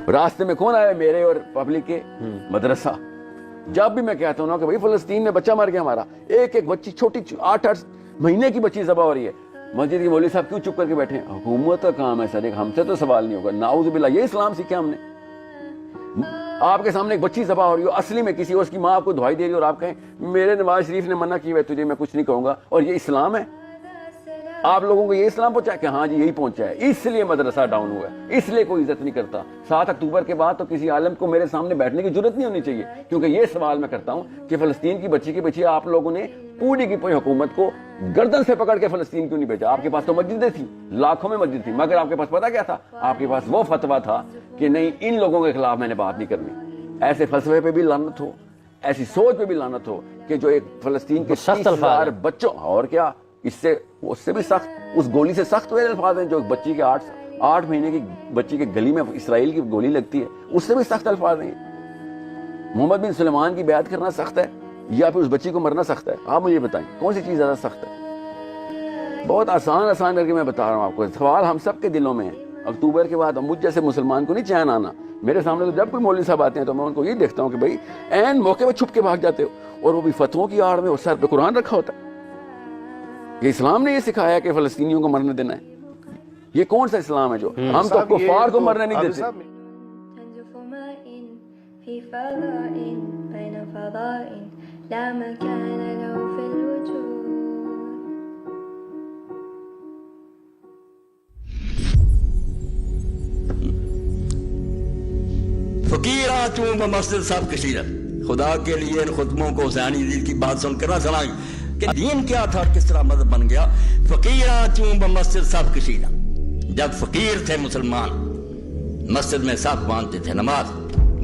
راستے میں کون آیا؟ میرے اور پبلک کے مدرسہ. جب بھی میں کہتا ہوں نا کہ بھائی فلسطین میں بچہ مر گیا ہمارا، ایک ایک بچی چھوٹی 8 مہینے کی بچی ذبح ہو رہی ہے، مسجد کے مولوی صاحب کیوں چپ کر کے بیٹھے ہیں؟ حکومت کا کام ہے سر، ہم سے تو سوال نہیں ہوگا. نعوذ باللہ، یہ اسلام سیکھا ہم نے. آپ کے سامنے ایک بچی ذبح ہو رہی ہو، اصلی میں کسی اور اس کی ماں آپ کو دعائی دے رہی ہے، اور آپ کہیں میرے نواز شریف نے منع کی ہے تجھے میں کچھ نہیں کہوں گا، اور یہ اسلام ہے؟ آپ لوگوں کو یہ اسلام پہنچا کہ ہاں جی یہی پہنچا ہے، اس لیے مدرسہ ڈاؤن ہوا ہے، اس لیے کوئی عزت نہیں کرتا. 7 اکتوبر کے بعد تو کسی عالم کو میرے سامنے بیٹھنے کی ضرورت نہیں ہونی چاہیے، کیونکہ یہ سوال میں کرتا ہوں کہ فلسطین کی بچی کے پیچھے آپ لوگوں نے پوری کی پوری حکومت کو گردن سے پکڑ کے فلسطین کیوں نہیں بھیجا؟ آپ کے پاس تو مسجدیں تھیں، لاکھوں میں مسجد تھی، مگر آپ کے پاس پتہ کیا تھا؟ آپ کے پاس وہ فتویٰ تھا کہ نہیں، ان لوگوں کے خلاف میں نے بات نہیں کرنی. ایسے فلسفے پہ بھی لعنت ہو، ایسی سوچ پہ بھی لعنت ہو کہ جو ایک فلسطین کے 30,000 بچوں، اور کیا اس سے بھی سخت، اس گولی سے سخت ہوئے الفاظ ہیں جو بچی کے 8 مہینے کی بچی کے گلی میں اسرائیل کی گولی لگتی ہے، اس سے بھی سخت الفاظ ہیں. محمد بن سلیمان کی بیعت کرنا سخت ہے یا پھر اس بچی کو مرنا سخت ہے؟ آپ مجھے بتائیں کون سی چیز زیادہ سخت ہے؟ بہت آسان کر کے میں بتا رہا ہوں آپ کو. سوال ہم سب کے دلوں میں ہے. اکتوبر کے بعد مجھ جیسے مسلمان کو نہیں چین آنا. میرے سامنے تو جب کوئی مولوی صاحب آتے ہیں تو میں ان کو یہ دیکھتا ہوں کہ بھائی عین موقع پہ چھپ کے بھاگ جاتے ہو، اور وہ بھی فتووں کی آڑ میں، اور سر پہ قرآن رکھا ہوتا ہے. یہ اسلام نے یہ سکھایا کہ فلسطینیوں کو مرنے دینا ہے؟ یہ کون سا اسلام ہے جو ہم تو کفار کو مرنے نہیں دیتے؟ فقیرہ چون مسجد صاحب کشیدہ. خدا کے لیے ان خطبوں کو حسینی دین کی بات سن کر نہ سنائیں کہ دین کیا تھا اور کس طرح مذہب بن گیا. فقیرہ چون مسجد صاحب کشیدہ. جب فقیر تھے مسلمان، مسجد میں صاحب باندھتے تھے، نماز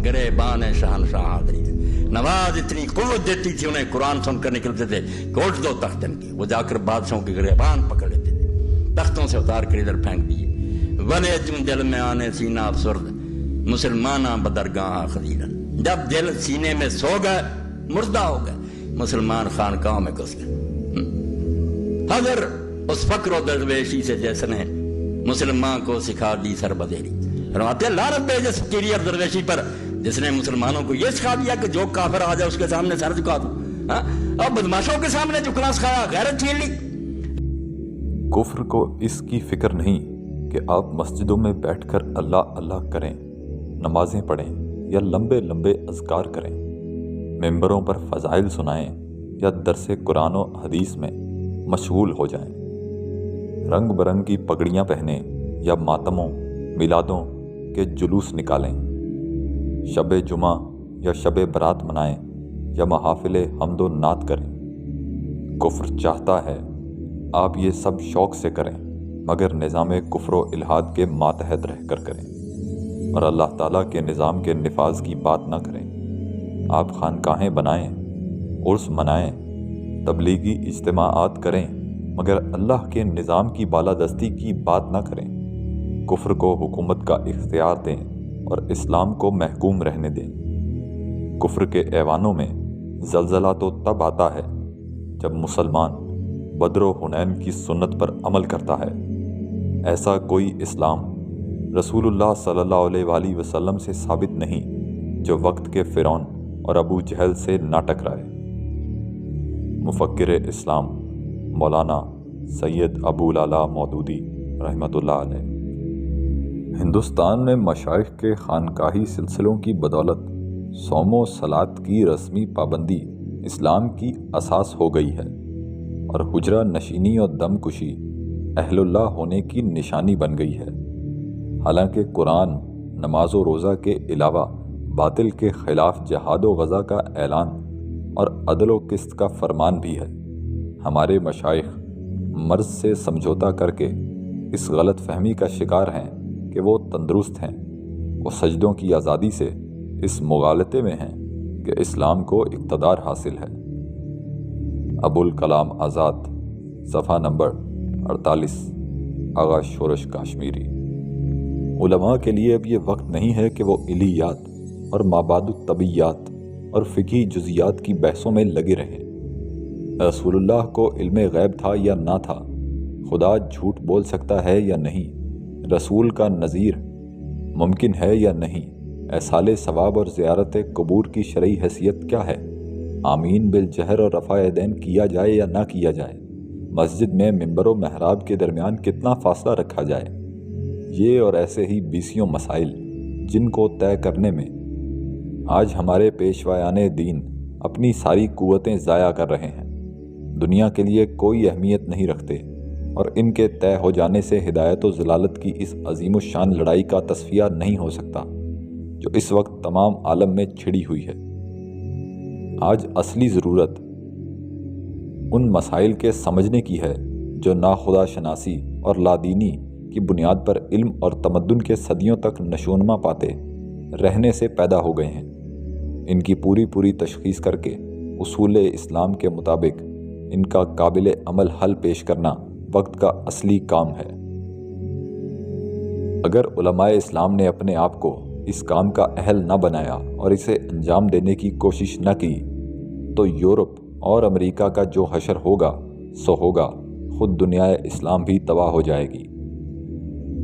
گرے بان شہنشاہ حاضری تھے. نماز اتنی قوت دیتی تھی انہیں، قرآن سن کر نکلتے تھے کہ اٹھ دو تخت ان کی. وہ جا کر بادشاہوں کے گرے بان پکڑ لیتے تھے، تختوں سے اتار کر ادھر پھینک دیے. ونے چون دل میں آنے سینہ افسرد مسلمانہ بدرگاہ خدیرن. جب دل سینے میں سو گئے، مردہ ہو گئے، مسلمان خانقاہوں میں گھس گئے. حضر اس فقر و درویشی سے جس نے مسلمان کو سکھا دی سربدیری. فرماتے لعنت بھیجے اس فقیری اور درویشی پر جس نے مسلمانوں کو یہ سکھا دیا کہ جو کافر آ جائے اس کے سامنے سر جھکا دو. اور بدماشوں کے سامنے جھکنا سکھایا، غیرت چھین لی. کفر کو اس کی فکر نہیں کہ آپ مسجدوں میں بیٹھ کر اللہ اللہ کریں، نمازیں پڑھیں یا لمبے لمبے اذکار کریں، ممبروں پر فضائل سنائیں یا درس قرآن و حدیث میں مشغول ہو جائیں، رنگ برنگ کی پگڑیاں پہنیں یا ماتموں میلادوں کے جلوس نکالیں، شب جمعہ یا شب برات منائیں یا محافل حمد و نعت کریں. کفر چاہتا ہے آپ یہ سب شوق سے کریں، مگر نظام کفر و الحاد کے ماتحت رہ کر کریں اور اللہ تعالیٰ کے نظام کے نفاذ کی بات نہ کریں. آپ خانقاہیں بنائیں، عرس منائیں، تبلیغی اجتماعات کریں، مگر اللہ کے نظام کی بالادستی کی بات نہ کریں. کفر کو حکومت کا اختیار دیں اور اسلام کو محکوم رہنے دیں. کفر کے ایوانوں میں زلزلہ تو تب آتا ہے جب مسلمان بدر و حنین کی سنت پر عمل کرتا ہے. ایسا کوئی اسلام رسول اللہ صلی اللہ علیہ وآلہ وسلم سے ثابت نہیں جو وقت کے فرعون اور ابو جہل سے نہ ٹکرائے. مفکر اسلام مولانا سید ابو العلا مودودی رحمۃ اللہ علیہ. ہندوستان میں مشائخ کے خانقاہی سلسلوں کی بدولت صوم و صلات کی رسمی پابندی اسلام کی اساس ہو گئی ہے اور حجرہ نشینی اور دم کشی اہل اللہ ہونے کی نشانی بن گئی ہے. حالانکہ قرآن نماز و روزہ کے علاوہ باطل کے خلاف جہاد و غزہ کا اعلان اور عدل و قسط کا فرمان بھی ہے. ہمارے مشائخ مرض سے سمجھوتا کر کے اس غلط فہمی کا شکار ہیں کہ وہ تندرست ہیں. وہ سجدوں کی آزادی سے اس مغالطے میں ہیں کہ اسلام کو اقتدار حاصل ہے. ابوالکلام آزاد، صفحہ نمبر 48، آغا شورش کاشمیری. علماء کے لیے اب یہ وقت نہیں ہے کہ وہ الہیات اور مابعد الطبیعیات اور فقہی جزیات کی بحثوں میں لگے رہیں. رسول اللہ کو علم غیب تھا یا نہ تھا، خدا جھوٹ بول سکتا ہے یا نہیں، رسول کا نذیر ممکن ہے یا نہیں؟ ایصال ثواب اور زیارت قبور کی شرعی حیثیت کیا ہے؟ آمین بالجہر اور رفع یدین کیا جائے یا نہ کیا جائے؟ مسجد میں منبر و محراب کے درمیان کتنا فاصلہ رکھا جائے؟ یہ اور ایسے ہی بیسیوں مسائل جن کو طے کرنے میں آج ہمارے پیشوایان دین اپنی ساری قوتیں ضائع کر رہے ہیں، دنیا کے لیے کوئی اہمیت نہیں رکھتے، اور ان کے طے ہو جانے سے ہدایت و ضلالت کی اس عظیم الشان لڑائی کا تصفیہ نہیں ہو سکتا جو اس وقت تمام عالم میں چھڑی ہوئی ہے۔ آج اصلی ضرورت ان مسائل کے سمجھنے کی ہے جو ناخدا شناسی اور لادینی کی بنیاد پر علم اور تمدن کے صدیوں تک نشوونما پاتے رہنے سے پیدا ہو گئے ہیں۔ ان کی پوری تشخیص کر کے اصول اسلام کے مطابق ان کا قابل عمل حل پیش کرنا وقت کا اصلی کام ہے۔ اگر علماء اسلام نے اپنے آپ کو اس کام کا اہل نہ بنایا اور اسے انجام دینے کی کوشش نہ کی تو یورپ اور امریکہ کا جو حشر ہوگا سو ہوگا، خود دنیا اسلام بھی تباہ ہو جائے گی،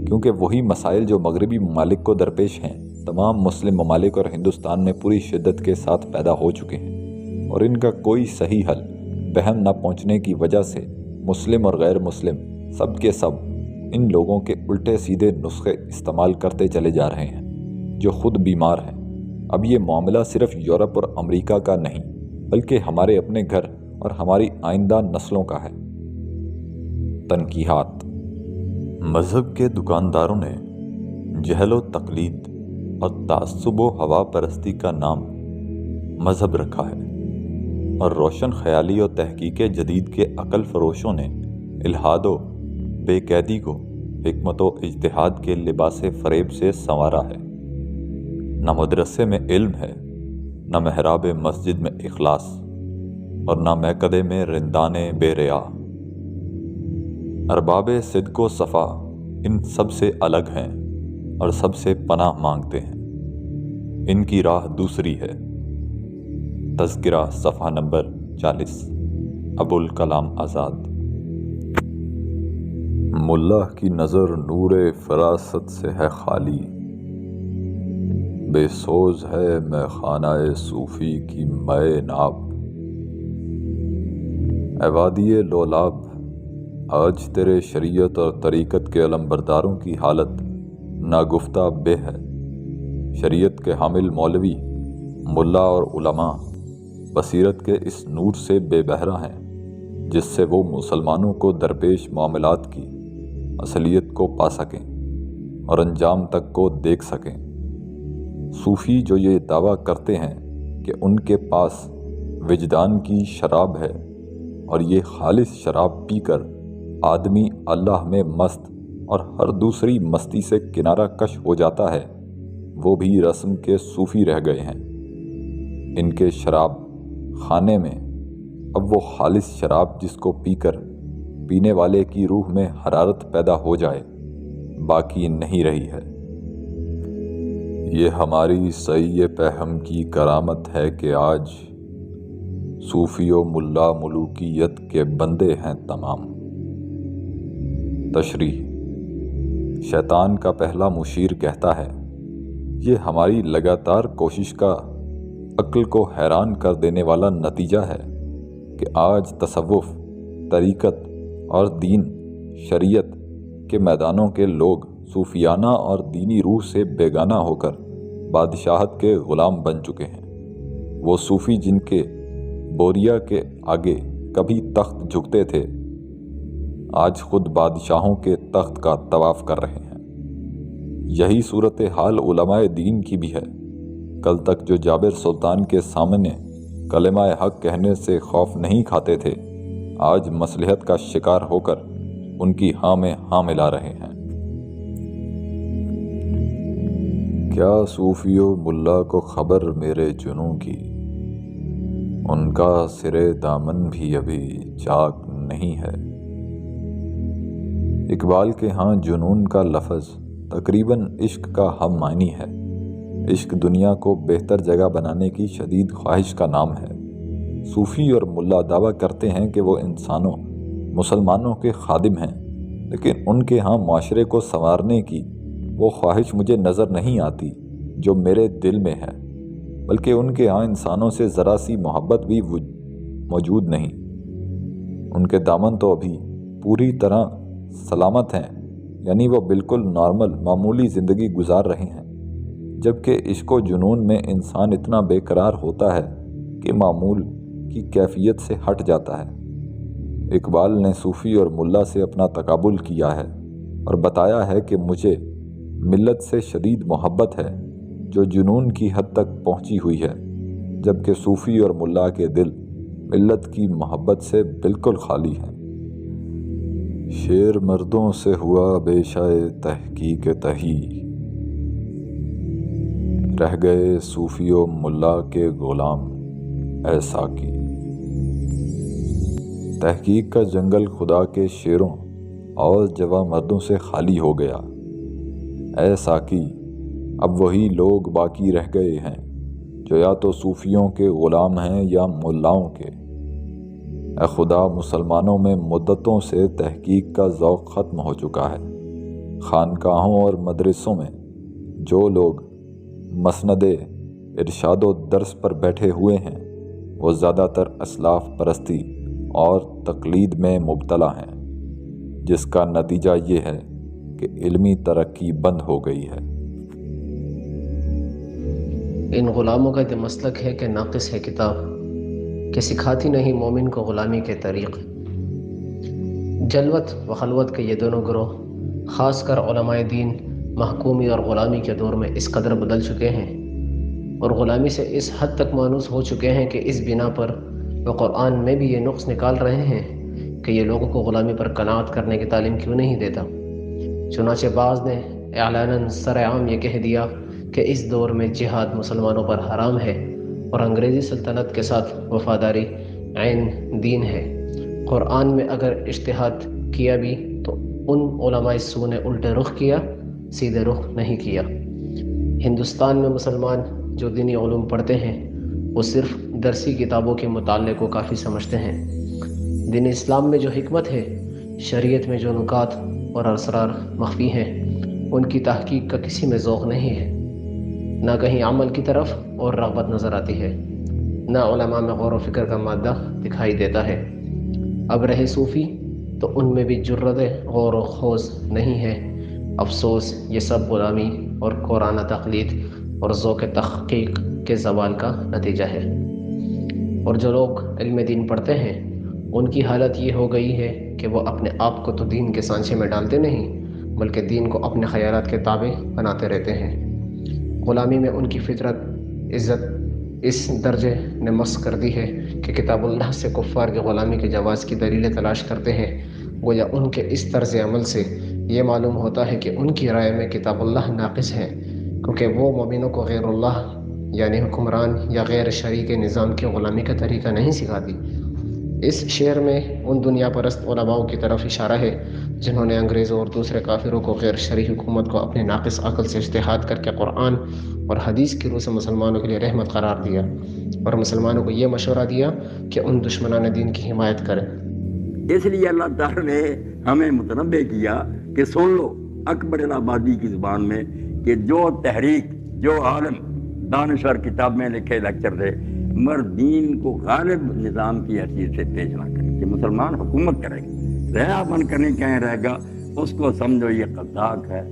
کیونکہ وہی مسائل جو مغربی ممالک کو درپیش ہیں تمام مسلم ممالک اور ہندوستان میں پوری شدت کے ساتھ پیدا ہو چکے ہیں، اور ان کا کوئی صحیح حل بہم نہ پہنچنے کی وجہ سے مسلم اور غیر مسلم سب کے سب ان لوگوں کے الٹے سیدھے نسخے استعمال کرتے چلے جا رہے ہیں جو خود بیمار ہیں۔ اب یہ معاملہ صرف یورپ اور امریکہ کا نہیں بلکہ ہمارے اپنے گھر اور ہماری آئندہ نسلوں کا ہے۔ تنقیحات۔ مذہب کے دکانداروں نے جہل و تقلید اور تعصب و ہوا پرستی کا نام مذہب رکھا ہے، اور روشن خیالی و تحقیق جدید کے عقل فروشوں نے الحاد و بے قیدی کو حکمت و اجتہاد کے لباس فریب سے سنوارا ہے۔ نہ مدرسے میں علم ہے، نہ محراب مسجد میں اخلاص، اور نہ میکدے میں رندان بے ریا۔ ارباب صدق و صفا ان سب سے الگ ہیں اور سب سے پناہ مانگتے ہیں، ان کی راہ دوسری ہے۔ تذکرہ صفحہ نمبر 40۔ ابوالکلام آزاد۔ ملا کی نظر نور فراست سے ہے خالی، بے سوز ہے میں خانہ صوفی کی مے ناب۔ اے وادی لولاب، آج تیرے شریعت اور طریقت کے علمبرداروں کی حالت ناگفتہ بے ہے۔ شریعت کے حامل مولوی، ملا اور علماء بصیرت کے اس نور سے بے بہرہ ہیں جس سے وہ مسلمانوں کو درپیش معاملات کی اصلیت کو پا سکیں اور انجام تک کو دیکھ سکیں۔ صوفی جو یہ دعویٰ کرتے ہیں کہ ان کے پاس وجدان کی شراب ہے اور یہ خالص شراب پی کر آدمی اللہ میں مست اور ہر دوسری مستی سے کنارہ کش ہو جاتا ہے، وہ بھی رسم کے صوفی رہ گئے ہیں۔ ان کے شراب خانے میں اب وہ خالص شراب جس کو پی کر پینے والے کی روح میں حرارت پیدا ہو جائے باقی نہیں رہی ہے۔ یہ ہماری سعی پہم کی کرامت ہے کہ آج صوفی و ملا ملوکیت کے بندے ہیں تمام۔ تشریح۔ شیطان کا پہلا مشیر کہتا ہے، یہ ہماری لگاتار کوشش کا عقل کو حیران کر دینے والا نتیجہ ہے کہ آج تصوف، طریقت اور دین شریعت کے میدانوں کے لوگ صوفیانہ اور دینی روح سے بیگانہ ہو کر بادشاہت کے غلام بن چکے ہیں۔ وہ صوفی جن کے بوریا کے آگے کبھی تخت جھکتے تھے آج خود بادشاہوں کے تخت کا طواف کر رہے ہیں۔ یہی صورتحال علماء دین کی بھی ہے۔ کل تک جو جابر سلطان کے سامنے کلمہ حق کہنے سے خوف نہیں کھاتے تھے آج مصلحت کا شکار ہو کر ان کی ہاں میں ہاں ملا رہے ہیں۔ کیا صوفی و ملا کو خبر میرے جنوں کی، ان کا سرے دامن بھی ابھی چاک نہیں ہے۔ اقبال کے ہاں جنون کا لفظ تقریباً عشق کا ہم معنی ہے۔ عشق دنیا کو بہتر جگہ بنانے کی شدید خواہش کا نام ہے۔ صوفی اور ملا دعویٰ کرتے ہیں کہ وہ انسانوں، مسلمانوں کے خادم ہیں، لیکن ان کے ہاں معاشرے کو سنوارنے کی وہ خواہش مجھے نظر نہیں آتی جو میرے دل میں ہے، بلکہ ان کے ہاں انسانوں سے ذرا سی محبت بھی موجود نہیں۔ ان کے دامن تو ابھی پوری طرح سلامت ہیں، یعنی وہ بالکل نارمل معمولی زندگی گزار رہے ہیں، جبکہ عشق و جنون میں انسان اتنا بے قرار ہوتا ہے کہ معمول کی کیفیت سے ہٹ جاتا ہے۔ اقبال نے صوفی اور ملا سے اپنا تقابل کیا ہے اور بتایا ہے کہ مجھے ملت سے شدید محبت ہے جو جنون کی حد تک پہنچی ہوئی ہے، جبکہ صوفی اور ملا کے دل ملت کی محبت سے بالکل خالی ہیں۔ شیر مردوں سے ہوا بیشائے تحقیق تہی، رہ گئے صوفی و ملا کے غلام اے ساقی۔ تحقیق کا جنگل خدا کے شیروں اور جواں مردوں سے خالی ہو گیا۔ اے ساقی، اب وہی لوگ باقی رہ گئے ہیں جو یا تو صوفیوں کے غلام ہیں یا ملاؤں کے۔ اے خدا، مسلمانوں میں مدتوں سے تحقیق کا ذوق ختم ہو چکا ہے۔ خانقاہوں اور مدرسوں میں جو لوگ مسند ارشاد و درس پر بیٹھے ہوئے ہیں وہ زیادہ تر اسلاف پرستی اور تقلید میں مبتلا ہیں، جس کا نتیجہ یہ ہے کہ علمی ترقی بند ہو گئی ہے۔ ان غلاموں کا یہ مسلک ہے کہ ناقص ہے کتاب، کہ سکھاتی نہیں مومن کو غلامی کے طریق۔ جلوت و خلوت کے یہ دونوں گروہ، خاص کر علماء دین، محکومی اور غلامی کے دور میں اس قدر بدل چکے ہیں اور غلامی سے اس حد تک مانوس ہو چکے ہیں کہ اس بنا پر وہ قرآن میں بھی یہ نقص نکال رہے ہیں کہ یہ لوگوں کو غلامی پر قناعت کرنے کی تعلیم کیوں نہیں دیتا۔ چنانچہ بعض نے اعلاناً سرعام یہ کہہ دیا کہ اس دور میں جہاد مسلمانوں پر حرام ہے اور انگریزی سلطنت کے ساتھ وفاداری عین دین ہے۔ قرآن میں اگر اجتہاد کیا بھی تو ان علماء سو نے الٹے رخ کیا، سیدھے رخ نہیں کیا۔ ہندوستان میں مسلمان جو دینی علوم پڑھتے ہیں وہ صرف درسی کتابوں کے مطالعے کو کافی سمجھتے ہیں۔ دین اسلام میں جو حکمت ہے، شریعت میں جو نکات اور اسرار مخفی ہیں، ان کی تحقیق کا کسی میں ذوق نہیں ہے، نہ کہیں عمل کی طرف اور رغبت نظر آتی ہے، نہ علماء میں غور و فکر کا مادہ دکھائی دیتا ہے۔ اب رہے صوفی تو ان میں بھی جرت غور و خوض نہیں ہے۔ افسوس، یہ سب غلامی اور قرآن تقلید اور ذوق تحقیق کے زوال کا نتیجہ ہے۔ اور جو لوگ علم دین پڑھتے ہیں ان کی حالت یہ ہو گئی ہے کہ وہ اپنے آپ کو تو دین کے سانچے میں ڈالتے نہیں، بلکہ دین کو اپنے خیالات کے تابع بناتے رہتے ہیں۔ غلامی میں ان کی فطرت عزت اس درجے نے مس کر دی ہے کہ کتاب اللہ سے کفار کی غلامی کے جواز کی دلیلیں تلاش کرتے ہیں۔ گویا ان کے اس طرز عمل سے یہ معلوم ہوتا ہے کہ ان کی رائے میں کتاب اللہ ناقص ہے، کیونکہ وہ مومنوں کو غیر اللہ یعنی حکمران یا غیر شرعی کے نظام کی غلامی کا طریقہ نہیں سکھاتی۔ اس شعر میں ان دنیا پرست علماؤں کی طرف اشارہ ہے جنہوں نے انگریزوں اور دوسرے کافروں کو غیر شرعی حکومت کو اپنے ناقص عقل سے اجتہاد کر کے قرآن اور حدیث کی روح سے مسلمانوں کے لیے رحمت قرار دیا، اور مسلمانوں کو یہ مشورہ دیا کہ ان دشمنان دین کی حمایت کریں۔ اس لیے اللہ تعالیٰ نے ہمیں متنبہ کیا کہ سن لو اکبر الآبادی کی زبان میں کہ جو تحریک، جو عالم دانشور کتاب میں لکھے لیکچر دے، مگر دین کو غالب نظام کی حیثیت سے پیش نہ کرے کہ مسلمان حکومت کرے گا، رہا من کرنے کہیں رہے گا، اس کو سمجھو یہ قذاق ہے،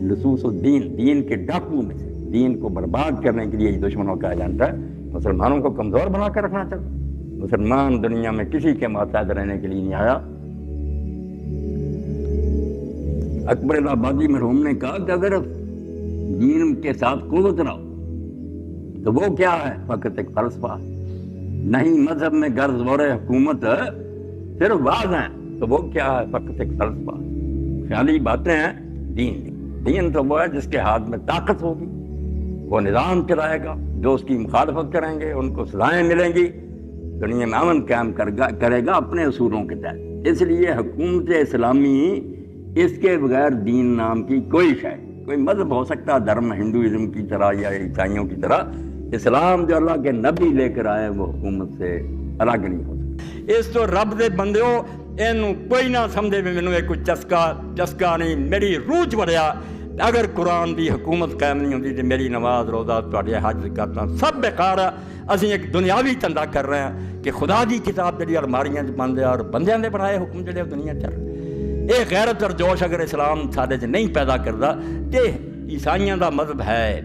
لصوص الدین، دین کے ڈاکو میں سے، دین کو برباد کرنے کے لیے یہ دشمنوں کا ایجنٹ ہے، مسلمانوں کو کمزور بنا کر رکھنا چاہتا۔ مسلمان دنیا میں کسی کے محتاج رہنے کے لیے نہیں آیا۔ اکبر الآبادی مرحوم نے کہا کہ اگر دین کے ساتھ قوت نہ ہو تو وہ کیا ہے؟ فقط ایک فلسفہ، نہیں مذہب میں غرض و حکومت صرف بعض ہیں تو وہ کیا ہے؟ فقط ایک فلسفہ، خیالی باتیں ہیں۔ دین تو وہ ہے جس کے ہاتھ میں طاقت ہوگی، وہ نظام چلائے گا، جو اس کی مخالفت کریں گے ان کو سزائیں ملیں گی، دنیا میں امن قائم کرے گا اپنے اصولوں کے تحت۔ اس لیے حکومت اسلامی، اس کے بغیر دین نام کی کوئی شے، کوئی مذہب ہو سکتا، دھرم ہندوازم کی طرح یا عیسائیوں کی طرح، اسلام جو اللہ کے نبی لے کر آئے وہ حکومت سے الگ نہیں ہو سکتا۔ اس تو رب دے بندیو اینو کوئی نہ سمجھے بھی مینوں کوئی چسکا نہیں، میری روح چ وڑیا، اگر قرآن دی حکومت قائم نہیں ہوتی تو میری نماز روزہ تواڈے حج زکاتاں سب بیکار ہے. اسی ایک دنیاوی دھندا کر رہے ہیں کہ خدا دی کتاب جڑی الماریاں چ بند ہے اور بندیاں دے بنائے حکم جڑے دنیا چل رہے. یہ غیرت اور جوش اگر اسلام سارے چ نہیں پیدا کرتا تو عیسائیاں دا مذہب ہے,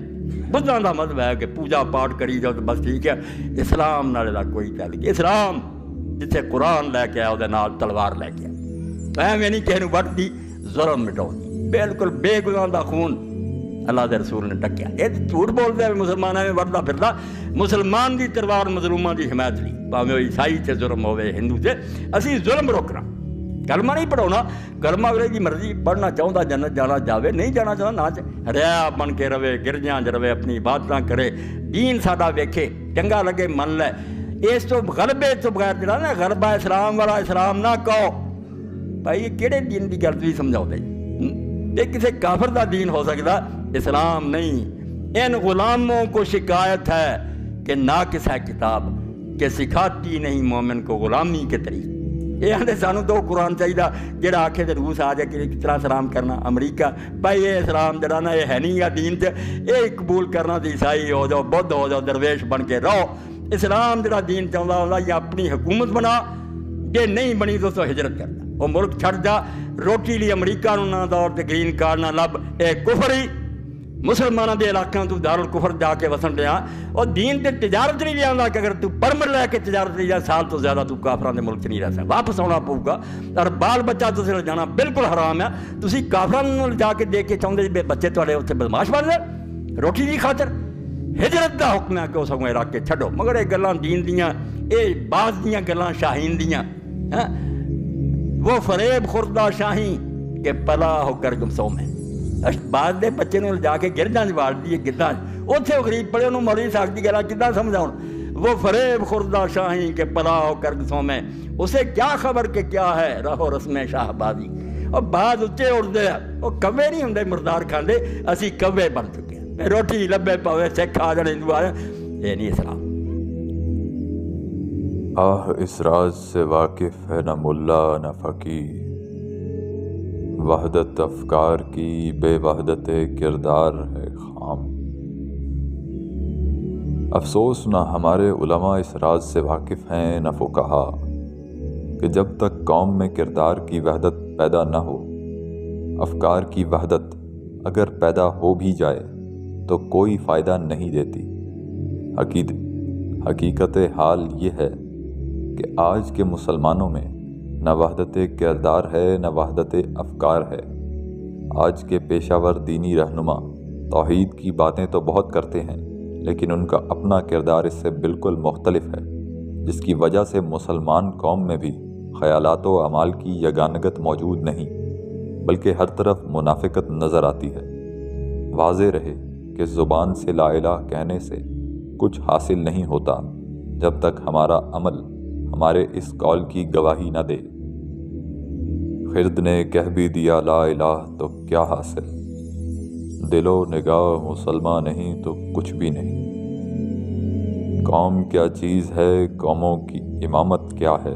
بدھاں دا مذہب ہے کہ پوجا پاٹ کری جاؤ تو بس ٹھیک ہے. اسلام نال دا کوئی تعلق. اسلام جتھے قرآن لے کے آیا وہ نال تلوار لے کے آیا. ایویں نہیں کسی وٹ دی ظلم مٹاؤ دی, بالکل بے گناہ دا خون اللہ دے رسول نے ڈکیا. یہ جھوٹ بولتے ہیں مسلمان میں وڑتا پھرتا. مسلمان دی تلوار مظلوماں دی حمایت لی, بھاویں عیسائی تے ظلم ہوئے ہندو تے. اسی ظلم روکنا, کلمہ نہیں پڑھاؤنا. کلمہ اگلے کی مرضی, پڑھنا چاہتا جنت جانا جاوے, نہیں جانا چاہتا نہ ریا بن کے رہے, گرجاں رہے, اپنی عبادتاں کرے, دین ساڈا ویکھے, چنگا لگے من لے. اس تو غلبے تو بغیر جڑا نا غلبہ اسلام والا اسلام نہ کہو. بھائی یہ کہڑے دین کی گل تھی سمجھاؤ دے. یہ کسی کافر دا دین ہو سکتا, اسلام نہیں. ان غلاموں کو شکایت ہے کہ ناقص ہے کتاب کہ سکھاتی نہیں مومن کو غلامی کے طریق. یہ آدھے سانو تو قرآن چاہیے جڑا آکھے تے روس آ جائے کہ کس طرح سلام کرنا. امریکہ بھائی یہ اسلام جڑا نا یہ ہے نہیں ہے دین تے, یہ قبول کرنا تے عیسائی ہو جاؤ, بدھ ہو جاؤ, درویش بن کے رہو. اسلام جڑا دین چاہتا ہوتا یا اپنی حکومت بنا, جے نہیں بنی تو ہجرت کرنا. وہ ملک چھڑ جا, روٹی لی امریکہ نو نہ دور تے گرین کارڈ نہ لب. اے کفر ہی. مسلمانوں کے علاقوں تو دارالکفر جا کے وسن رہا. اور دین تے تجارت نہیں لیا کہ اگر تو پرمٹ لے کے تجارت لے جائے سال تو زیادہ تو کافران دے ملک نہیں رہ سکتا, واپس آنا پਊ گا. اور بال بچہ تو لے جانا بالکل حرام ہے. تسی کافران جا کے دیکھ کے چاہتے جی بچے تھوڑے اتنے بدماش بن جائے روٹی کی خاطر. ہجرت دا حکم ہے کہ وہ سگوں علاقے چھڈو. مگر یہ گلاں دین دیاں, یہ بعض دیاں گلاں شاہین دیاں, وہ فریب خوردہ شاہین کہ پلا ہو کر گمسو میں. بعد دے بچے نو جا کے گرجاں وار دیے گداں اتنے وہ غریب پڑے انہوں مولوی صاحب کی گلا کداں سمجھاؤ. وہ فریب خوردہ شاہین کہ پلا ہو کر گمسو میں, اسے کیا خبر کہ کیا ہے رہو رسم شاہ بازی. اور بعد اچے اڑتے ہیں, وہ کوے نہیں ہوں مردار کھاندے, اسی کوے بن چکے ہیں. روٹی لبے پاوے سکھ آ جانے ہندو آ جائیں, یہ نہیں اسلام. اس راز سے واقف ہے نہ ملا نہ فقیر, وحدت افکار کی بے وحدت کردار ہے خام. افسوس نہ ہمارے علماء اس راز سے واقف ہیں نہ فقہا کہ جب تک قوم میں کردار کی وحدت پیدا نہ ہو, افکار کی وحدت اگر پیدا ہو بھی جائے تو کوئی فائدہ نہیں دیتی. حقیقت حال یہ ہے کہ آج کے مسلمانوں میں نہ وحدت کردار ہے نہ وحدت افکار ہے. آج کے پیشہ ور دینی رہنما توحید کی باتیں تو بہت کرتے ہیں, لیکن ان کا اپنا کردار اس سے بالکل مختلف ہے, جس کی وجہ سے مسلمان قوم میں بھی خیالات و اعمال کی یگانگت موجود نہیں, بلکہ ہر طرف منافقت نظر آتی ہے. واضح رہے کہ زبان سے لا الہ کہنے سے کچھ حاصل نہیں ہوتا جب تک ہمارا عمل ہمارے اس قول کی گواہی نہ دے. خرد نے کہہ بھی دیا لا الہ تو کیا حاصل, دل و نگاہ مسلمان نہیں تو کچھ بھی نہیں. قوم کیا چیز ہے, قوموں کی امامت کیا ہے,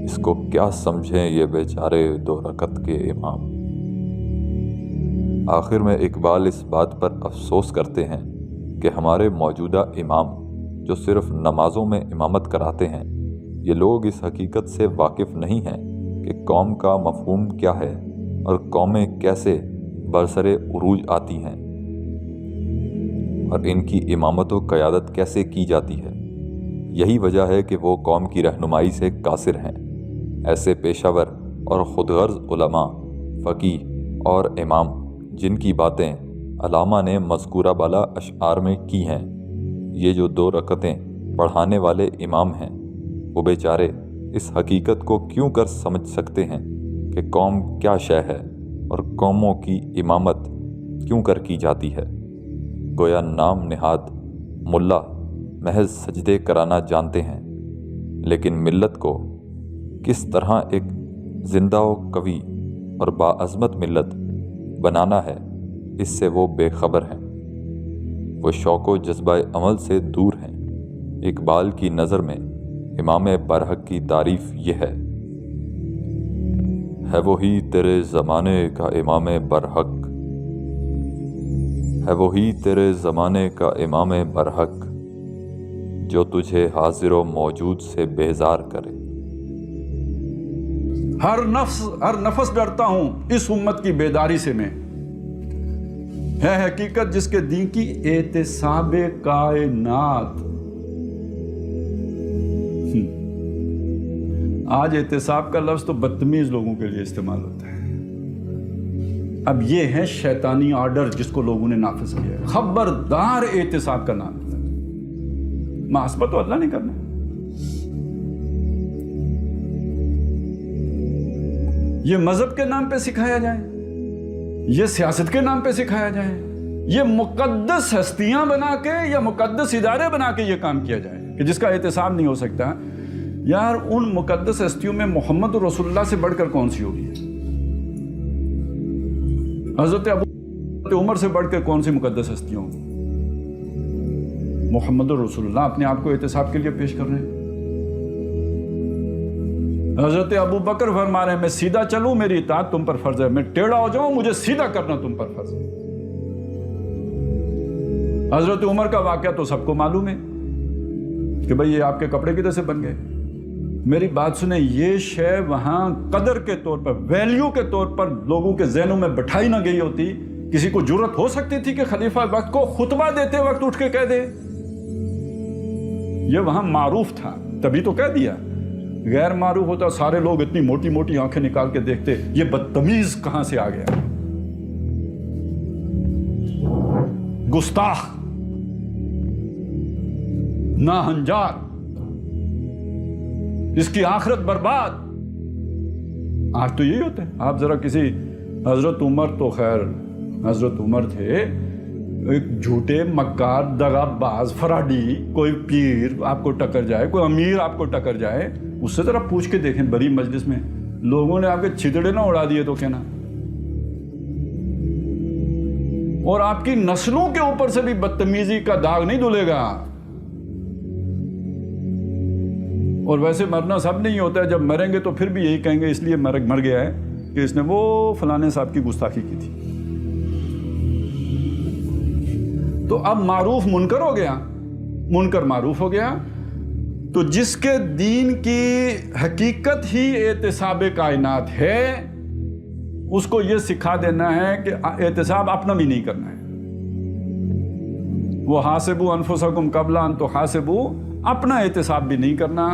اس کو کیا سمجھیں یہ بیچارے دو رکعت کے امام. آخر میں اقبال اس بات پر افسوس کرتے ہیں کہ ہمارے موجودہ امام جو صرف نمازوں میں امامت کراتے ہیں, یہ لوگ اس حقیقت سے واقف نہیں ہیں کہ قوم کا مفہوم کیا ہے اور قومیں کیسے برسر عروج آتی ہیں اور ان کی امامت و قیادت کیسے کی جاتی ہے. یہی وجہ ہے کہ وہ قوم کی رہنمائی سے قاصر ہیں. ایسے پیشہ ور اور خودغرض علماء, فقیہ اور امام جن کی باتیں علامہ نے مذکورہ بالا اشعار میں کی ہیں, یہ جو 2 رکعتیں پڑھانے والے امام ہیں, وہ بیچارے اس حقیقت کو کیوں کر سمجھ سکتے ہیں کہ قوم کیا شے ہے اور قوموں کی امامت کیوں کر کی جاتی ہے. گویا نام نہاد ملا محض سجدے کرانا جانتے ہیں, لیکن ملت کو کس طرح ایک زندہ و قوی اور باعظمت ملت بنانا ہے اس سے وہ بے خبر ہیں. وہ شوق و جذبہ عمل سے دور ہیں. اقبال کی نظر میں امام برحق کی تعریف یہ ہے وہی تیرے زمانے کا امام برحق, ہے وہی تیرے زمانے کا امام برحق جو تجھے حاضر و موجود سے بیزار کرے۔ ہر نفس ڈرتا ہوں اس امت کی بیداری سے میں، ہے حقیقت جس کے دین کی احتساب کائنات۔ آج احتساب کا لفظ تو بدتمیز لوگوں کے لیے استعمال ہوتا ہے۔ اب یہ ہے شیطانی آرڈر جس کو لوگوں نے نافذ کیا ہے، خبردار احتساب کا نام ہے، محاسبہ تو اللہ نے کرنا ہے۔ یہ مذہب کے نام پہ سکھایا جائے، یہ سیاست کے نام پہ سکھایا جائے، یہ مقدس ہستیاں بنا کے یا مقدس ادارے بنا کے یہ کام کیا جائے کہ جس کا احتساب نہیں ہو سکتا۔ یار ان مقدس ہستیوں میں محمد رسول اللہ سے بڑھ کر کون سی ہوگی؟ حضرت ابو عمر سے بڑھ کر کون سی مقدس ہستیوں؟ محمد رسول اللہ اپنے آپ کو احتساب کے لیے پیش کر رہے ہیں۔ حضرت ابو بکر فرما رہے ہیں میں سیدھا چلوں میری اطاعت تم پر فرض ہے، میں ٹیڑھا ہو جاؤں مجھے سیدھا کرنا تم پر فرض ہے۔ حضرت عمر کا واقعہ تو سب کو معلوم ہے کہ بھئی یہ آپ کے کپڑے کدھر سے بن گئے۔ میری بات سنیں، یہ شے وہاں قدر کے طور پر، ویلیو کے طور پر لوگوں کے ذہنوں میں بٹھائی نہ گئی ہوتی، کسی کو جرت ہو سکتی تھی کہ خلیفہ وقت کو خطبہ دیتے وقت اٹھ کے کہہ دے؟ یہ وہاں معروف تھا تبھی تو کہہ دیا، غیر معروف ہوتا سارے لوگ اتنی موٹی موٹی آنکھیں نکال کے دیکھتے یہ بدتمیز کہاں سے آ گیا، گستاخ، ناہنجار، اس کی آخرت برباد۔ آج تو یہی ہوتا ہے۔ آپ ذرا کسی حضرت عمر تو خیر حضرت عمر تھے ایک جھوٹے مکار دغا باز فراڈی، کوئی پیر آپ کو ٹکر جائے، کوئی امیر آپ کو ٹکر جائے، اس سے ذرا پوچھ کے دیکھیں بڑی مجلس میں لوگوں نے آپ کے چھتڑے نہ اڑا دیے تو کہنا، اور آپ کی نسلوں کے اوپر سے بھی بدتمیزی کا داغ نہیں دھلے گا۔ اور ویسے مرنا سب نہیں ہوتا ہے، جب مریں گے تو پھر بھی یہی کہیں گے اس لیے مر گیا ہے کہ اس نے وہ فلانے صاحب کی گستاخی کی تھی۔ تو اب معروف منکر ہو گیا، منکر معروف ہو گیا، تو جس کے دین کی حقیقت ہی احتساب کائنات ہے اس کو یہ سکھا دینا ہے کہ احتساب اپنا بھی نہیں کرنا ہے۔ وہ حاسبوا انفسکم قبل ان تحاسبوا، اپنا احتساب بھی نہیں کرنا،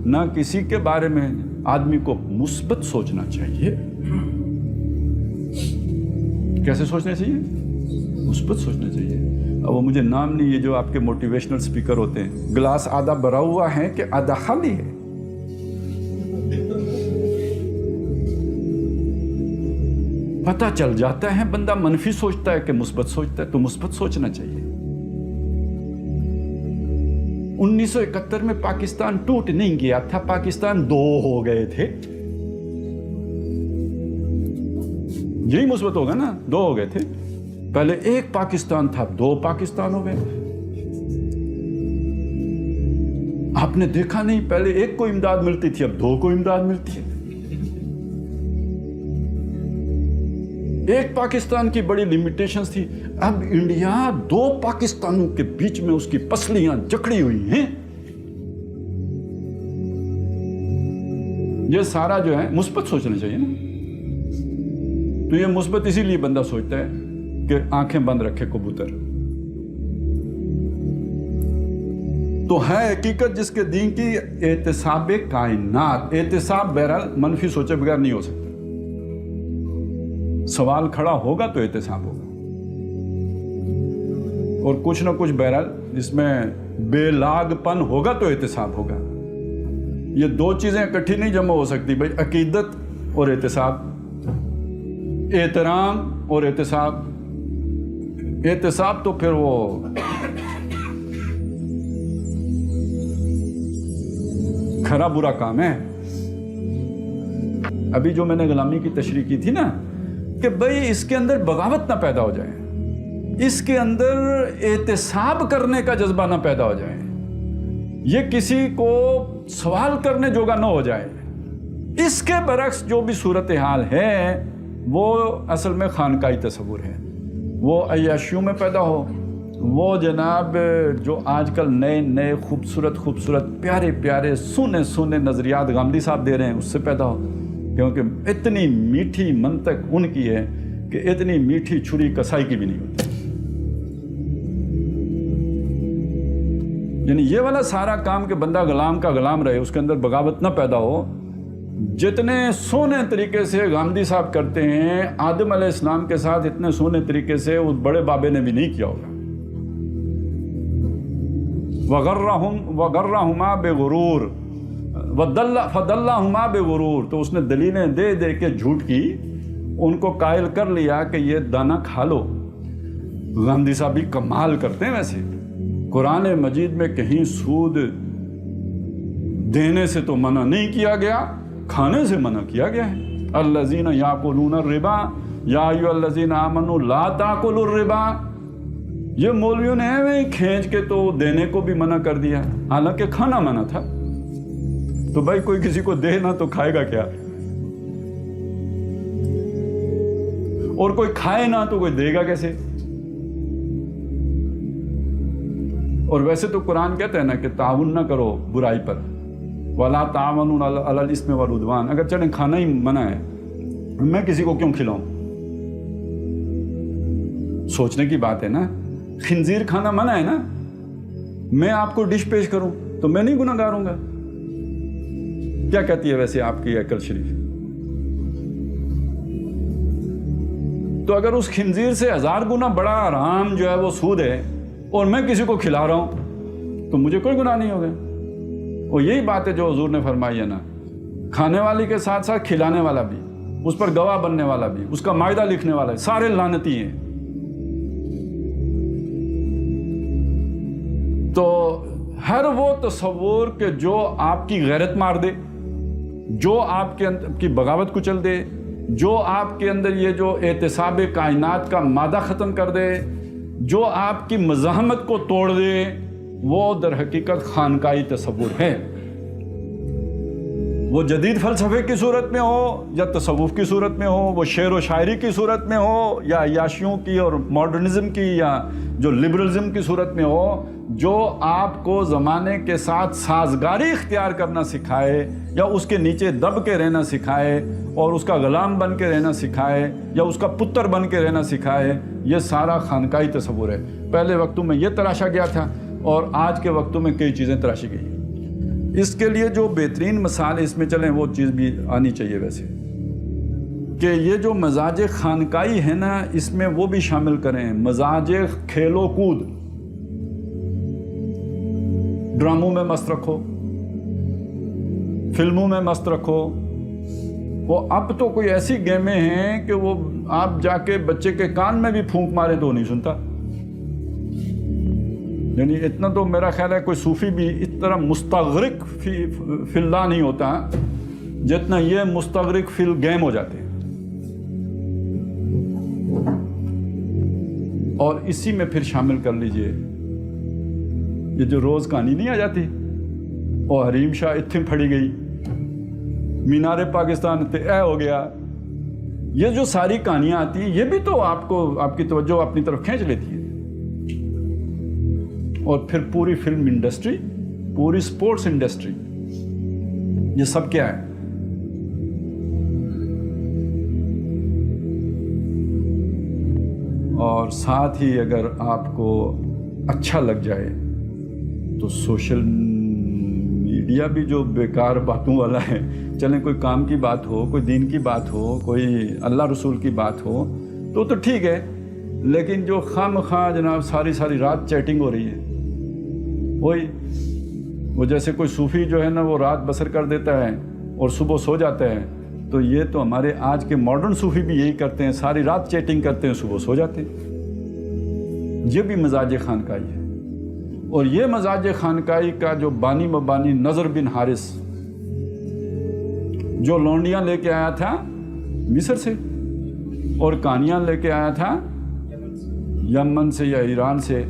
نہ کسی کے بارے میں آدمی کو مثبت سوچنا چاہیے۔ کیسے سوچنا چاہیے؟ مثبت سوچنا چاہیے۔ اب وہ مجھے نام نہیں، یہ جو آپ کے موٹیویشنل سپیکر ہوتے ہیں، گلاس آدھا بھرا ہوا ہے کہ آدھا خالی ہے؟ پتہ چل جاتا ہے بندہ منفی سوچتا ہے کہ مثبت سوچتا ہے، تو مثبت سوچنا چاہیے۔ 1971 میں پاکستان ٹوٹ نہیں گیا تھا، پاکستان دو ہو گئے تھے، یہی مثبت ہوگا نا، دو ہو گئے تھے، پہلے ایک پاکستان تھا دو پاکستان ہو گئے۔ آپ نے دیکھا نہیں پہلے ایک کو امداد ملتی تھی اب دو کو امداد ملتی ہے۔ ایک پاکستان کی بڑی لیمیٹیشنز تھی، اب انڈیا دو پاکستانوں کے بیچ میں اس کی پسلیاں جکڑی ہوئی ہیں۔ یہ سارا جو ہے مثبت سوچنا چاہیے نا، تو یہ مثبت اسی لیے بندہ سوچتا ہے کہ آنکھیں بند رکھے کبوتر۔ تو ہے حقیقت جس کے دین کی احتساب کائنات۔ احتساب بہرحال منفی سوچے بغیر نہیں ہو سکتا، سوال کھڑا ہوگا تو احتساب ہوگا، اور کچھ نہ کچھ بہرحال اس میں بے لاگ پن ہوگا تو احتساب ہوگا۔ یہ دو چیزیں اکٹھی نہیں جمع ہو سکتی بھائی، عقیدت اور احتساب، احترام اور احتساب۔ احتساب تو پھر وہ کھرا برا کام ہے۔ ابھی جو میں نے غلامی کی تشریح کی تھی نا کہ بھئی اس کے اندر بغاوت نہ پیدا ہو جائے، اس کے اندر احتساب کرنے کا جذبہ نہ پیدا ہو جائے، یہ کسی کو سوال کرنے جوگا نہ ہو جائے۔ اس کے برعکس جو بھی صورتحال ہے وہ اصل میں خانقاہی تصور ہے وہ عیاشیوں میں پیدا ہو، وہ جناب جو آج کل نئے نئے خوبصورت پیارے پیارے سونے سونے نظریات غامدی صاحب دے رہے ہیں، اس سے پیدا ہو، کیونکہ اتنی میٹھی منطق ان کی ہے کہ اتنی میٹھی چھری کسائی کی بھی نہیں ہوتی۔ یعنی یہ والا سارا کام کہ بندہ غلام کا غلام رہے، اس کے اندر بغاوت نہ پیدا ہو، جتنے سونے طریقے سے غامدی صاحب کرتے ہیں، آدم علیہ السلام کے ساتھ اتنے سونے طریقے سے اس بڑے بابے نے بھی نہیں کیا ہوگا۔ وغرہما بغرور فدلہما بغرور، تو اس نے دلیلیں دے دے کے جھوٹ کی، ان کو قائل کر لیا کہ یہ دانہ کھا لو۔ غامدی صاحب بھی کمال کرتے ہیں ویسے، قرآن مجید میں کہیں سود دینے سے تو منع نہیں کیا گیا، کھانے سے منع کیا گیا ہے۔ الذین یاکلون الربا یا ایھا الذین آمنوا لا تاکلوا الربا، یہ مولویوں نے ایویں کھینچ کے تو دینے کو بھی منع کر دیا، حالانکہ کھانا منع تھا۔ تو بھائی کوئی کسی کو دے نہ تو کھائے گا کیا، اور کوئی کھائے نہ تو کوئی دے گا کیسے؟ اور ویسے تو قرآن کہتا ہے نا کہ تعاون نہ کرو برائی پر، وَلَا تَعَاوَنُوا عَلَى الْإِثْمِ وَالْعُدْوَانِ، اگر چلیں کھانا ہی منع ہے، میں کسی کو کیوں کھلاؤں؟ سوچنے کی بات ہے نا، خنزیر کھانا منع ہے نا، میں آپ کو ڈش پیش کروں تو میں نہیں گناہ گار ہوں گا؟ کیا کہتی ہے ویسے آپ کی عقل شریف؟ تو اگر اس خنزیر سے 1000 گنا بڑا حرام جو ہے وہ سود ہے، اور میں کسی کو کھلا رہا ہوں تو مجھے کوئی گناہ نہیں ہوگا۔ اور یہی بات ہے جو حضور نے فرمائی ہے نا، کھانے والی کے ساتھ ساتھ کھلانے والا بھی، اس پر گواہ بننے والا بھی، اس کا مائدہ لکھنے والا ہے، سارے لعنتی ہیں۔ تو ہر وہ تصور کہ جو آپ کی غیرت مار دے، جو آپ کے اندر کی بغاوت کچل دے، جو آپ کے اندر یہ جو اعتصاب کائنات کا مادہ ختم کر دے، جو آپ کی مزاحمت کو توڑ دے، وہ در حقیقت خانقاہی تصور ہے۔ وہ جدید فلسفے کی صورت میں ہو یا تصوف کی صورت میں ہو، وہ شعر و شاعری کی صورت میں ہو یا عیاشیوں کی اور ماڈرنزم کی یا جو لبرلزم کی صورت میں ہو، جو آپ کو زمانے کے ساتھ سازگاری اختیار کرنا سکھائے یا اس کے نیچے دب کے رہنا سکھائے اور اس کا غلام بن کے رہنا سکھائے یا اس کا پتر بن کے رہنا سکھائے، یہ سارا خانقاہی تصور ہے۔ پہلے وقتوں میں یہ تراشا گیا تھا اور آج کے وقتوں میں کئی چیزیں تراشی گئی۔ اس کے لیے جو بہترین مثال اس میں چلیں وہ چیز بھی آنی چاہیے ویسے، کہ یہ جو مزاج خانقاہی ہے نا، اس میں وہ بھی شامل کریں، مزاج کھیل و کود، ڈراموں میں مست رکھو، فلموں میں مست رکھو۔ وہ اب تو کوئی ایسی گیمیں ہیں کہ وہ آپ جا کے بچے کے کان میں بھی پھونک ماریں تو نہیں سنتا۔ یعنی اتنا تو میرا خیال ہے کوئی صوفی بھی اس طرح مستغرق فی اللہ نہیں ہوتا جتنا یہ مستغرق فی الگیم ہو جاتے ہیں۔ اور اسی میں پھر شامل کر لیجئے یہ جو روز کہانی نہیں آ جاتی، اور حریم شاہ اتھیں پھڑی گئی، مینار پاکستان تے اے ہو گیا، یہ جو ساری کہانیاں آتی ہیں یہ بھی تو آپ کو آپ کی توجہ اپنی طرف کھینچ لیتی ہے۔ اور پھر پوری فلم انڈسٹری، پوری سپورٹس انڈسٹری، یہ سب کیا ہے؟ اور ساتھ ہی اگر آپ کو اچھا لگ جائے تو سوشل میڈیا بھی جو بیکار باتوں والا ہے، چلیں کوئی کام کی بات ہو، کوئی دین کی بات ہو، کوئی اللہ رسول کی بات ہو تو ٹھیک ہے، لیکن جو خام خواہ جناب ساری رات چیٹنگ ہو رہی ہے، وہی وہ جیسے کوئی صوفی جو ہے نا وہ رات بسر کر دیتا ہے اور صبح سو جاتا ہے، تو یہ تو ہمارے آج کے ماڈرن صوفی بھی یہی کرتے ہیں، ساری رات چیٹنگ کرتے ہیں، صبح سو جاتے ہیں۔ یہ بھی مزاج خانقاہی ہے۔ اور یہ مزاج خانقاہی کا جو بانی مبانی نضر بن حارث، جو لونڈیاں لے کے آیا تھا مصر سے اور کہانیاں لے کے آیا تھا یمن سے یا ایران سے،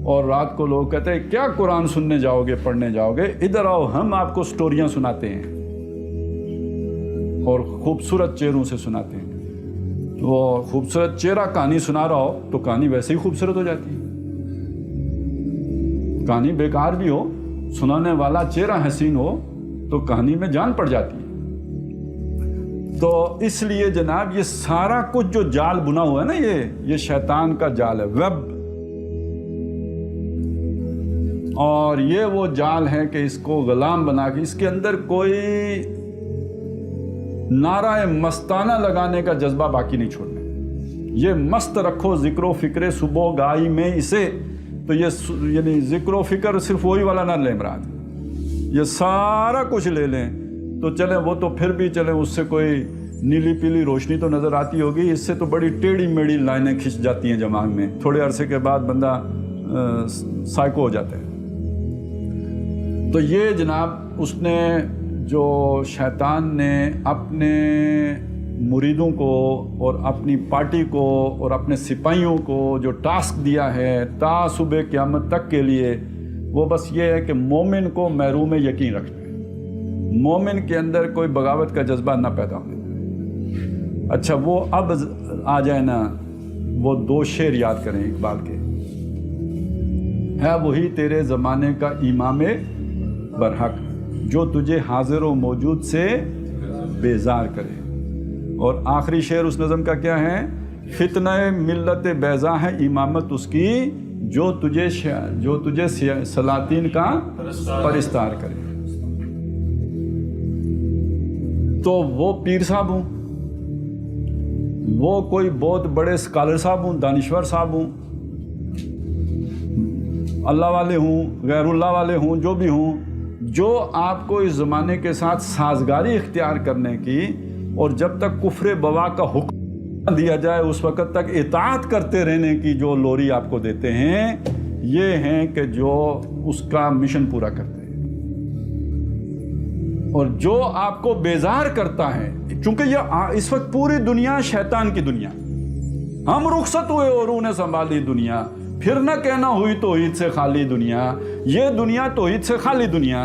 اور رات کو لوگ کہتے ہیں کیا قرآن سننے جاؤ گے، پڑھنے جاؤ گے، ادھر آؤ ہم آپ کو سٹوریاں سناتے ہیں اور خوبصورت چہروں سے سناتے ہیں۔ وہ خوبصورت چہرہ کہانی سنا رہا ہو تو کہانی ویسے ہی خوبصورت ہو جاتی ہے. کہانی بیکار بھی ہو، سنانے والا چہرہ حسین ہو تو کہانی میں جان پڑ جاتی ہے. تو اس لیے جناب یہ سارا کچھ جو جال بنا ہوا ہے نا، یہ شیطان کا جال ہے، ویب. اور یہ وہ جال ہے کہ اس کو غلام بنا کے اس کے اندر کوئی نعرہ مستانہ لگانے کا جذبہ باقی نہیں چھوڑنا. یہ مست رکھو ذکر و فکر صبح گائی میں اسے. تو یہ یعنی ذکر و فکر صرف وہی والا نہ لیں مراد، یہ سارا کچھ لے لیں تو چلیں. وہ تو پھر بھی چلیں، اس سے کوئی نیلی پیلی روشنی تو نظر آتی ہوگی، اس سے تو بڑی ٹیڑھی میڑھی لائنیں کھنچ جاتی ہیں دماغ میں. تھوڑے عرصے کے بعد بندہ سائیکو ہو جاتا ہے. تو یہ جناب اس نے جو شیطان نے اپنے مریدوں کو اور اپنی پارٹی کو اور اپنے سپاہیوں کو جو ٹاسک دیا ہے تا صبح قیامت تک کے لیے، وہ بس یہ ہے کہ مومن کو محروم یقین رکھنا ہے، مومن کے اندر کوئی بغاوت کا جذبہ نہ پیدا ہونا. اچھا وہ اب آ جائے نا، وہ 2 شعر یاد کریں اقبال کے. ہے وہی تیرے زمانے کا امام برحق جو تجھے حاضر و موجود سے بیزار کرے. اور آخری شعر اس نظم کا کیا ہے؟ فتنہ ملت بیضا ہے امامت اس کی جو تجھے سلاطین کا پرستار کرے. تو وہ پیر صاحب ہوں، وہ کوئی بہت بڑے اسکالر صاحب ہوں، دانشور صاحب ہوں، اللہ والے ہوں، غیر اللہ والے ہوں، جو بھی ہوں، جو آپ کو اس زمانے کے ساتھ سازگاری اختیار کرنے کی اور جب تک کفر بوا کا حکم دیا جائے اس وقت تک اطاعت کرتے رہنے کی جو لوری آپ کو دیتے ہیں، یہ ہیں کہ جو اس کا مشن پورا کرتے ہیں. اور جو آپ کو بیزار کرتا ہے، چونکہ یہ اس وقت پوری دنیا شیطان کی دنیا، ہم رخصت ہوئے اور انہیں سنبھالی دنیا، پھر نہ کہنا ہوئی توحید سے خالی دنیا. یہ دنیا توحید سے خالی دنیا،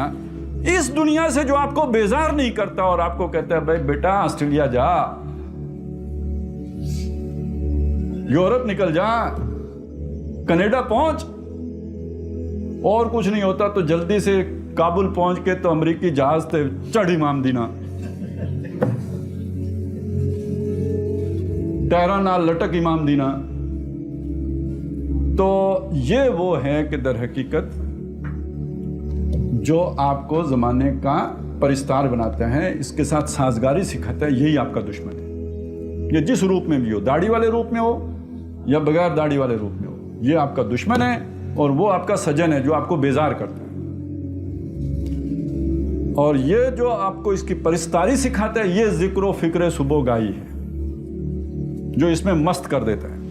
اس دنیا سے جو آپ کو بیزار نہیں کرتا اور آپ کو کہتا ہے بھائی بیٹا آسٹریلیا جا، یورپ نکل جا، کینیڈا پہنچ، اور کچھ نہیں ہوتا تو جلدی سے کابل پہنچ کے تو امریکی جہاز تے چڑھ امام دینا، ٹہرا نال لٹک امام دینا. تو یہ وہ ہے کہ در حقیقت جو آپ کو زمانے کا پرستار بناتا ہے، اس کے ساتھ سازگاری سکھاتا ہے، یہی آپ کا دشمن ہے. یہ جس روپ میں بھی ہو، داڑھی والے روپ میں ہو یا بغیر داڑھی والے روپ میں ہو، یہ آپ کا دشمن ہے اور وہ آپ کا سجن ہے جو آپ کو بیزار کرتا ہے. اور یہ جو آپ کو اس کی پرستاری سکھاتا ہے، یہ ذکر و فکر صبح گائی ہے جو اس میں مست کر دیتا ہے.